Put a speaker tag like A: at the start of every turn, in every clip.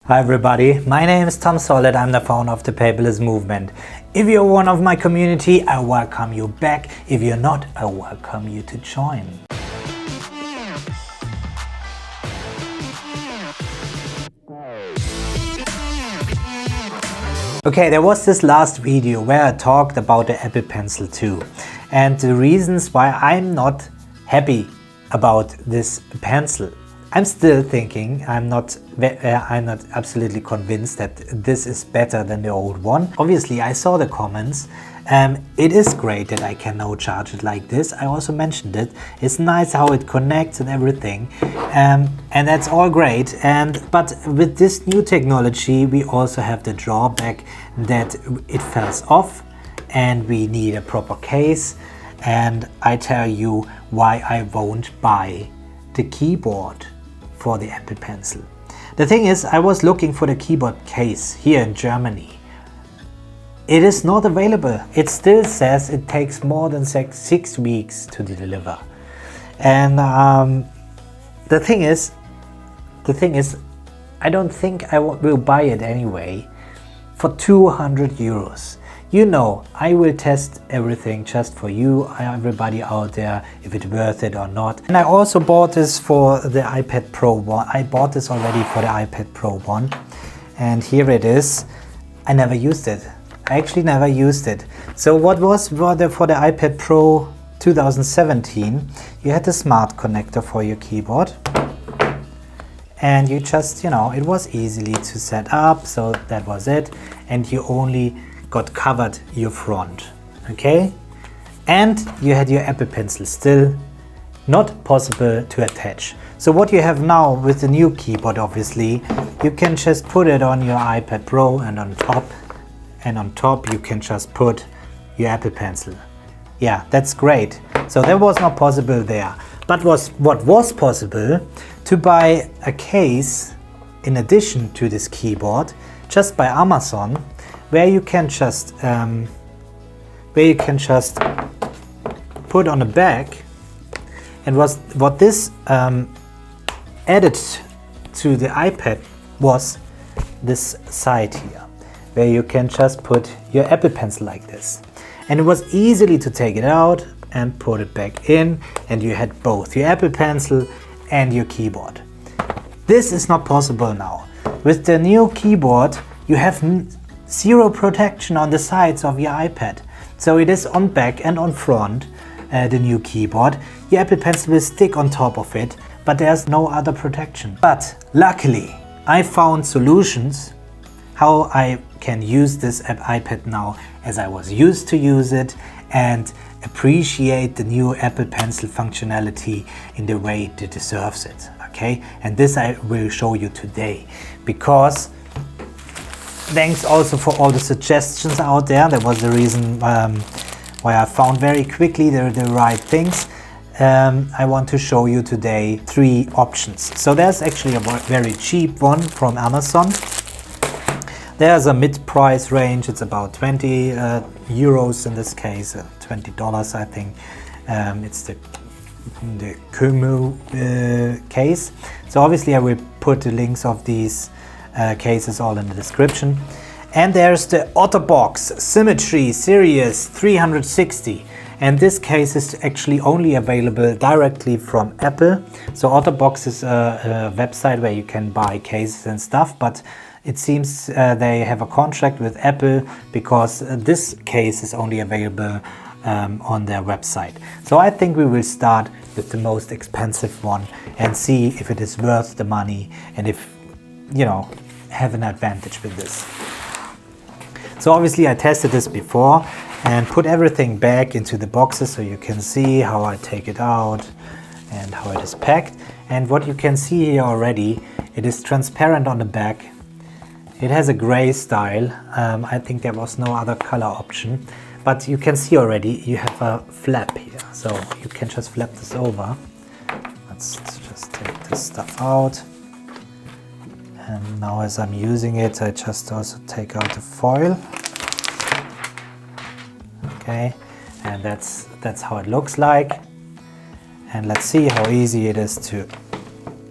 A: Hi everybody, my name is Tom Solid, I'm the founder of the Paperless movement. If you're one of my community, I welcome you back. If you're not, I welcome you to join. Okay, there was this last video where I talked about the Apple Pencil 2 and the reasons why I'm not happy about this pencil. I'm still thinking, I'm not absolutely convinced that this is better than the old one. Obviously, I saw the comments. It is great that I can now charge it like this. I also mentioned it. It's nice how it connects and everything. And that's all great. But with this new technology, we also have the drawback that it falls off and we need a proper case. And I tell you why I won't buy the keyboard for the Apple Pencil. The thing is, I was looking for the keyboard case here in Germany. It is not available. It still says it takes more than 6 weeks to deliver. And the thing is, I don't think I will buy it anyway for 200 euros. You know, I will test everything just for you, everybody out there, if it's worth it or not. And I also bought this for the iPad Pro 1. I bought this already for the iPad Pro 1. And here it is. I never used it. I actually never used it. So what was for the iPad Pro 2017, you had the smart connector for your keyboard. And you just, you know, it was easily to set up, so that was it. And you only got covered your front, okay? And you had your Apple Pencil still not possible to attach. So what you have now with the new keyboard, obviously, you can just put it on your iPad Pro and on top you can just put your Apple Pencil. Yeah, that's great. So that was not possible there. But what was possible, to buy a case in addition to this keyboard, just by Amazon, where you can just put on the back. And what this added to the iPad was this side here, where you can just put your Apple Pencil like this. And it was easily to take it out and put it back in, and you had both your Apple Pencil and your keyboard. This is not possible now. With the new keyboard, you have zero protection on the sides of your iPad. So it is on back and on front, the new keyboard. Your Apple Pencil will stick on top of it, but there's no other protection. But luckily, I found solutions how I can use this iPad now as I was used to use it and appreciate the new Apple Pencil functionality in the way it deserves it, okay? And this I will show you today, because thanks also for all the suggestions out there. That was the reason why I found very quickly the right things. I want to show you today 3 options. So there's actually a very cheap one from Amazon. There's a mid-price range. It's about 20 euros in this case, $20 I think. It's the KHOMO case. So obviously I will put the links of these cases all in the description. And there's the OTTERBOX Symmetry Series 360, and this case is actually only available directly from Apple. So OTTERBOX is a website where you can buy cases and stuff, but it seems they have a contract with Apple, because this case is only available on their website. So I think we will start with the most expensive one and see if it is worth the money and if, you know, have an advantage with this. So obviously I tested this before and put everything back into the boxes so you can see how I take it out and how it is packed. And what you can see here already, it is transparent on the back. It has a gray style. I think there was no other color option, but you can see already you have a flap here, so you can just flap this over. Let's just take this stuff out. And now as I'm using it, I just also take out the foil. Okay, and that's how it looks like. And let's see how easy it is to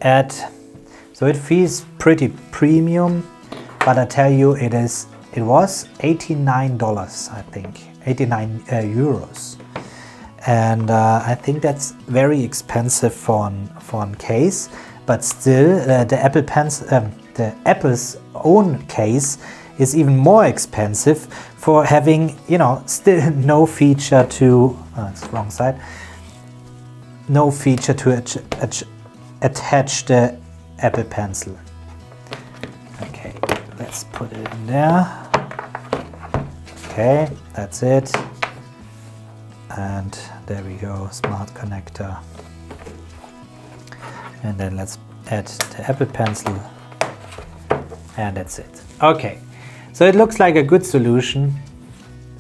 A: add. So it feels pretty premium, but I tell you it was $89, I think, 89 euros. And I think that's very expensive for an case, but still the Apple's own case is even more expensive for having, you know, still no feature to, it's the wrong side, no feature to attach the Apple Pencil. Okay, let's put it in there. Okay, that's it. And there we go, smart connector. And then let's add the Apple Pencil. And that's it. Okay, so it looks like a good solution.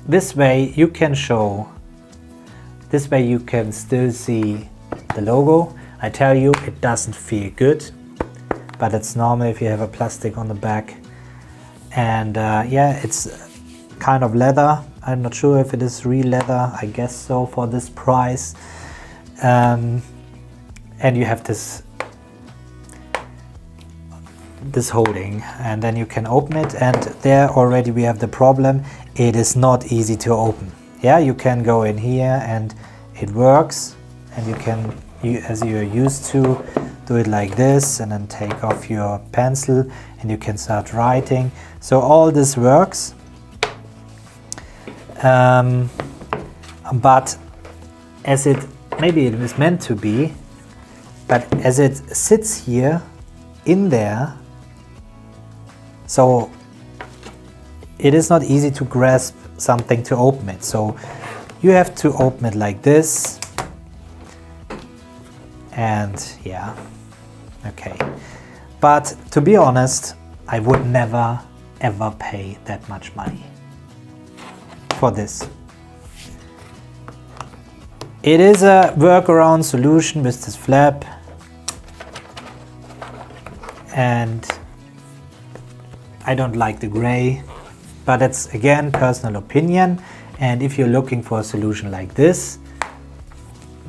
A: This way you can show, this way you can still see the logo. I tell you, it doesn't feel good, but it's normal if you have a plastic on the back. And yeah, it's kind of leather. I'm not sure if it is real leather, I guess so for this price. And you have this holding, and then you can open it, and there already we have the problem. It is not easy to open. Yeah, you can go in here and it works, and you can, as you're used to, do it like this and then take off your pencil and you can start writing. So all this works. But as it, maybe it was meant to be, but as it sits here in there, so it is not easy to grasp something to open it. So you have to open it like this. And yeah, okay. But to be honest, I would never ever pay that much money for this. It is a workaround solution with this flap, and I don't like the gray, but it's again personal opinion. And if you're looking for a solution like this,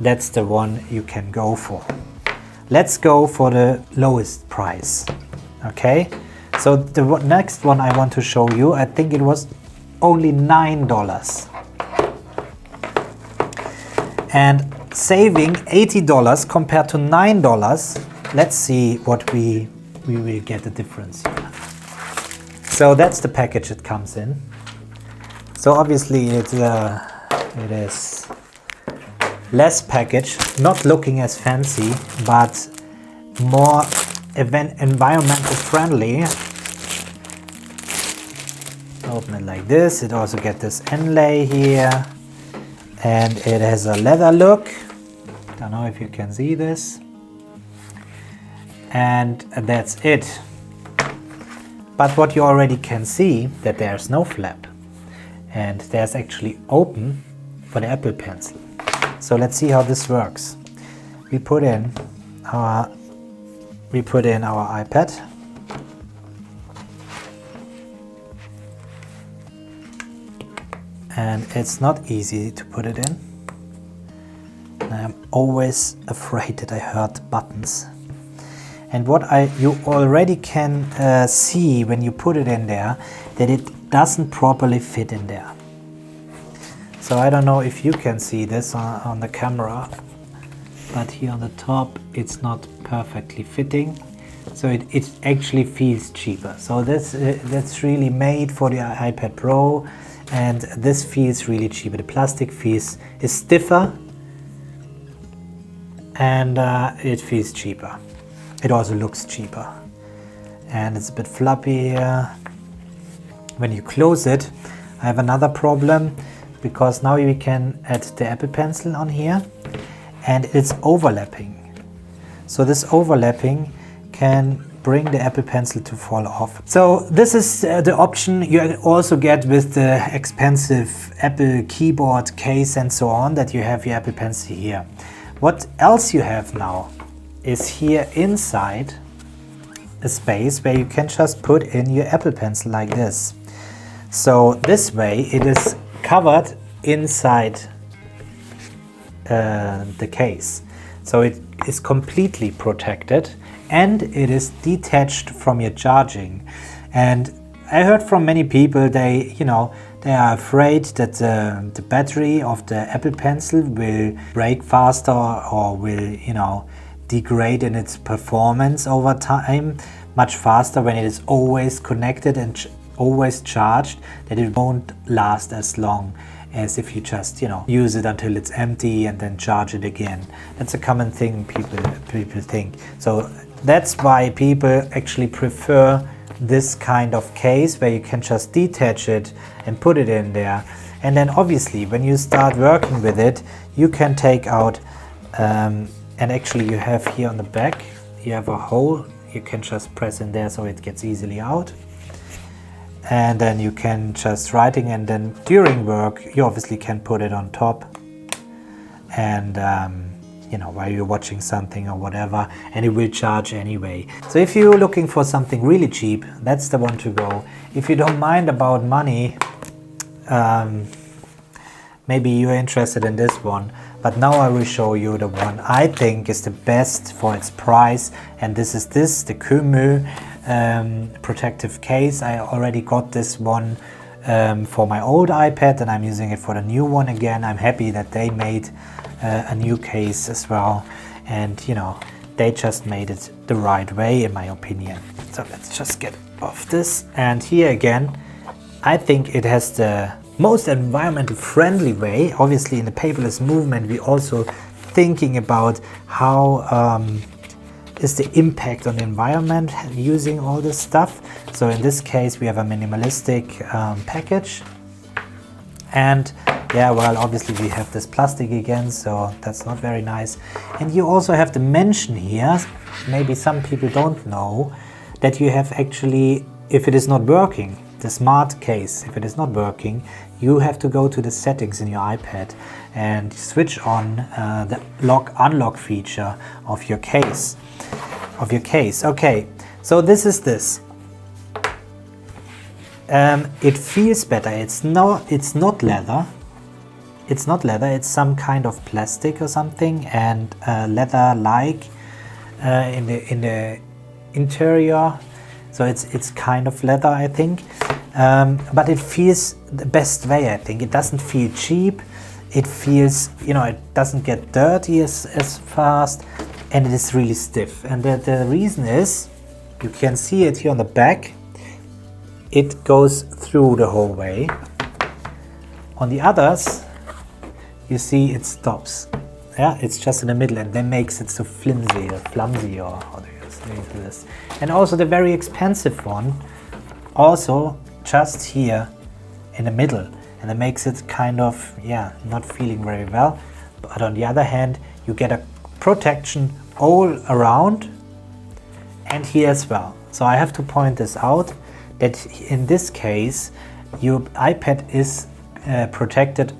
A: that's the one you can go for. Let's go for the lowest price. Okay, so the next one I want to show you, I think it was only $9. And saving $80 compared to $9, let's see what we will get the difference here. So that's the package it comes in. So obviously it is less packaged, not looking as fancy, but more environmental friendly. Open it like this. It also gets this inlay here, and it has a leather look. Don't know if you can see this. And that's it. But what you already can see, that there's no flap, and there's actually open for the Apple Pencil. So let's see how this works. We put in our iPad. And it's not easy to put it in. I'm always afraid that I hurt buttons. And what you already can see when you put it in there, that it doesn't properly fit in there. So I don't know if you can see this on the camera, but here on the top it's not perfectly fitting. So it actually feels cheaper. So that's really made for the iPad Pro, and this feels really cheaper. The plastic is stiffer, and it feels cheaper. It also looks cheaper, and it's a bit floppy here. When you close it, I have another problem, because now we can add the Apple Pencil on here, and it's overlapping. So this overlapping can bring the Apple Pencil to fall off. So this is the option you also get with the expensive Apple keyboard case and so on, that you have your Apple Pencil here. What else you have now is here inside a space where you can just put in your Apple Pencil like this. So this way it is covered inside the case. So it is completely protected, and it is detached from your charging. And I heard from many people, they are afraid that the battery of the Apple Pencil will break faster or will, degrade in its performance over time much faster when it is always connected and always charged, that it won't last as long as if you just use it until it's empty and then charge it again. That's a common thing people think. So that's why people actually prefer this kind of case where you can just detach it and put it in there. And then obviously when you start working with it, you can take out and actually you have here on the back, you have a hole, you can just press in there so it gets easily out. And then you can just writing, and then during work you obviously can put it on top and while you're watching something or whatever, and it will charge anyway. So if you're looking for something really cheap, that's the one to go. If you don't mind about money, maybe you're interested in this one, but now I will show you the one I think is the best for its price, and this is the KHOMO protective case. I already got this one for my old iPad and I'm using it for the new one again. I'm happy that they made a new case as well, and they just made it the right way in my opinion. So let's just get off this, and here again I think it has the most environmental friendly way. Obviously in the paperless movement we also thinking about how is the impact on the environment using all this stuff. So in this case we have a minimalistic package, and yeah, well, obviously we have this plastic again, so that's not very nice. And you also have the mention here, maybe some people don't know, that you have actually, if it is not working, the smart case, if it is not working, you have to go to the settings in your iPad and switch on the lock-unlock feature of your case. Okay, so this is this. It feels better. It's not leather. It's not leather. It's some kind of plastic or something, and leather-like in the interior. So it's kind of leather, I think. But it feels the best way, I think. It doesn't feel cheap. It feels, it doesn't get dirty as fast, and it is really stiff. And the reason is, you can see it here on the back. It goes through the whole way. On the others, you see it stops. Yeah, it's just in the middle, and that makes it so flimsy or how do you say this? And also the very expensive one, also just here in the middle, and it makes it kind of, not feeling very well. But on the other hand, you get a protection all around and here as well. So I have to point this out, that in this case your iPad is protected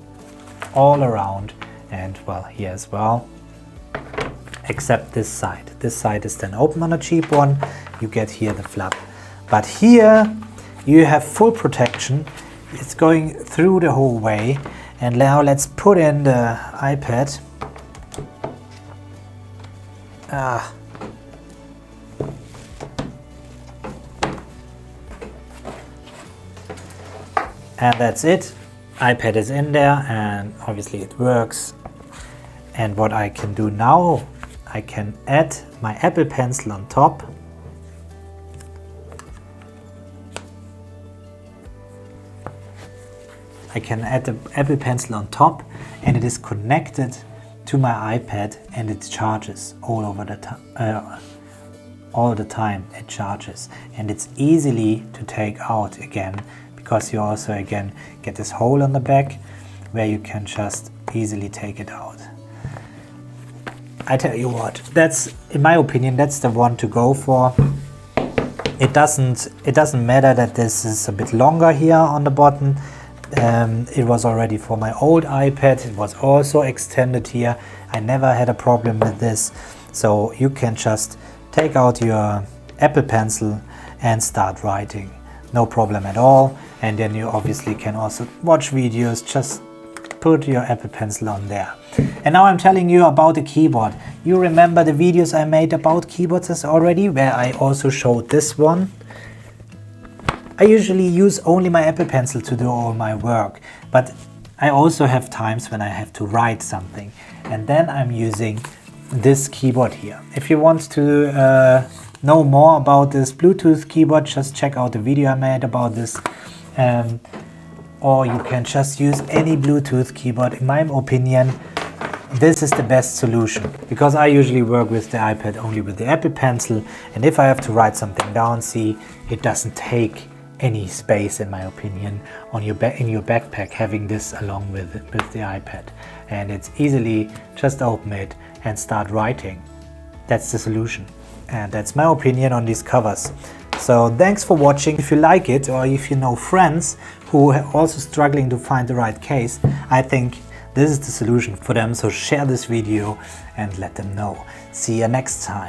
A: all around, and well, here as well, except this side. This side is then open on a cheap one. You get here the flap, but here you have full protection. It's going through the whole way. And now let's put in the iPad. And that's it. iPad is in there, and obviously it works. And what I can do now, I can add my Apple Pencil on top. I can add the Apple Pencil on top, and it is connected to my iPad, and it charges all the time. It charges, and it's easily to take out again, because you also again get this hole on the back where you can just easily take it out. I tell you what, that's, in my opinion, that's the one to go for. It doesn't matter that this is a bit longer here on the bottom. It was already for my old iPad. It was also extended here. I never had a problem with this. So you can just take out your Apple Pencil and start writing. No problem at all. And then you obviously can also watch videos just put your Apple Pencil on there. And now I'm telling you about the keyboard. You remember the videos I made about keyboards already, where I also showed this one. I usually use only my Apple Pencil to do all my work, but I also have times when I have to write something, and then I'm using this keyboard here. If you want to know more about this Bluetooth keyboard, just check out the video I made about this, or you can just use any Bluetooth keyboard. In my opinion, this is the best solution, because I usually work with the iPad only with the Apple Pencil, and if I have to write something down, see, it doesn't take any space, in my opinion, on your in your backpack, having this along with the iPad, and it's easily just open it and start writing. That's the solution, and that's my opinion on these covers. So thanks for watching. If you like it, or if you know friends who are also struggling to find the right case, I think this is the solution for them. So share this video and let them know. See you next time.